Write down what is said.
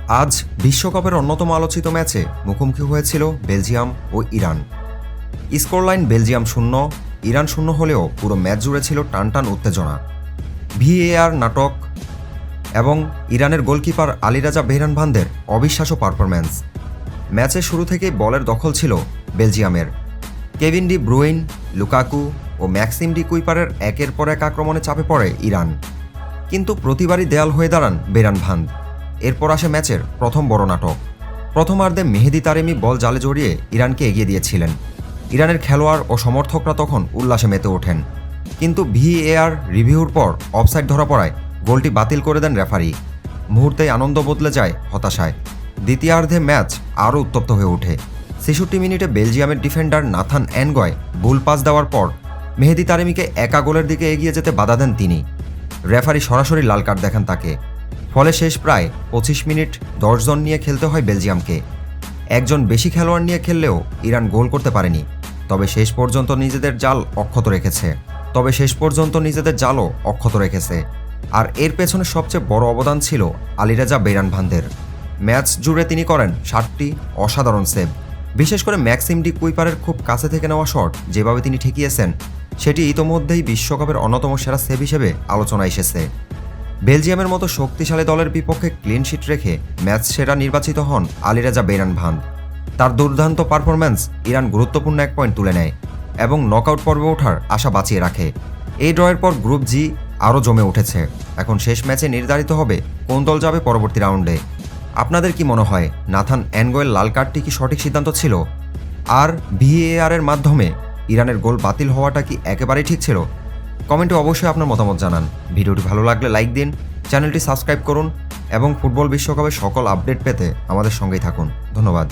আজ বিশ্বকাপের অন্যতম আলোচিত ম্যাচে মুখোমুখি হয়েছিল বেলজিয়াম ও ইরান। স্কোরলাইন বেলজিয়াম 0, ইরান 0 হলেও পুরো ম্যাচ জুড়ে ছিল টানটান উত্তেজনা, ভিএআর নাটক এবং ইরানের গোলকিপার আলীরাজা বেহরানভান্দের অবিশ্বাস্য পারফরম্যান্স। ম্যাচের শুরু থেকেই বলের দখল ছিল বেলজিয়ামের। কেভিন ডি ব্রুইন, লুকাকু ও ম্যাক্সিম ডি কুইপারের একের পর এক আক্রমণে চাপে পড়ে ইরান, কিন্তু প্রতিবারই দেয়াল হয়ে দাঁড়ান বেহরানভান্দ। এরপর আসে ম্যাচের প্রথম বড় নাটক। প্রথমার্ধে মেহেদি তারেমি বল জালে জড়িয়ে ইরানকে এগিয়ে দিয়েছিলেন। ইরানের খেলোয়াড় ও সমর্থকরা তখন উল্লাসে মেতে ওঠেন, কিন্তু ভিএআর রিভিউর পর অফসাইড ধরা পড়ায় গোলটি বাতিল করে দেন রেফারি। মুহূর্তেই আনন্দ বদলে যায় হতাশায়। দ্বিতীয়ার্ধে ম্যাচ আরও উত্তপ্ত হয়ে ওঠে। ৬৬ মিনিটে বেলজিয়ামের ডিফেন্ডার নাথান অ্যানগয় ভুল পাস দেওয়ার পর মেহেদি তারেমিকে একা গোলের দিকে এগিয়ে যেতে বাধা দেন তিনি। রেফারি সরাসরি লাল কার্ড দেখান তাকে। ফলে শেষ প্রায় ২৫ মিনিট ১০ জন নিয়ে খেলতে হয় বেলজিয়ামকে। একজন বেশি খেলোয়াড় নিয়ে খেললেও ইরান গোল করতে পারেনি, তবে শেষ পর্যন্ত নিজেদের জাল জালও অক্ষত রেখেছে। আর এর পেছনে সবচেয়ে বড় অবদান ছিল আলীরাজা বেহরানভান্দের। ম্যাচ জুড়ে তিনি করেন ৭টি অসাধারণ সেভ। বিশেষ করে ম্যাক্সিম ডি কুইপারের খুব কাছে থেকে নেওয়া শট যেভাবে তিনি ঠেকিয়েছেন, সেটি ইতোমধ্যেই বিশ্বকাপের অন্যতম সেরা সেভ হিসেবে আলোচনায় এসেছে। বেলজিয়ামের মতো শক্তিশালী দলের বিপক্ষে ক্লিনশিট রেখে ম্যাচ সেরা নির্বাচিত হন আলীরাজা বেহরানভান্দ। তার দুর্দান্ত পারফরম্যান্স ইরান গুরুত্বপূর্ণ এক পয়েন্ট তুলে নেয় এবং নকআউট পর্বে ওঠার আশা বাঁচিয়ে রাখে। এই ড্রয়ের পর গ্রুপ জি আরও জমে উঠেছে। এখন শেষ ম্যাচে নির্ধারিত হবে কোন দল যাবে পরবর্তী রাউন্ডে। আপনাদের কি মনে হয়, নাথান অ্যানগয়ের লাল কার্ডটি কি সঠিক সিদ্ধান্ত ছিল? আর ভিএআর এর মাধ্যমে ইরানের গোল বাতিল হওয়াটা কি একেবারেই ঠিক ছিল? কমেন্টে অবশ্যই আপনার মতামত জানান। ভিডিওটি ভালো লাগলে লাইক দিন, চ্যানেলটি সাবস্ক্রাইব করুন এবং ফুটবল বিশ্বকাপের সকল আপডেট পেতে আমাদের সঙ্গেই থাকুন। ধন্যবাদ।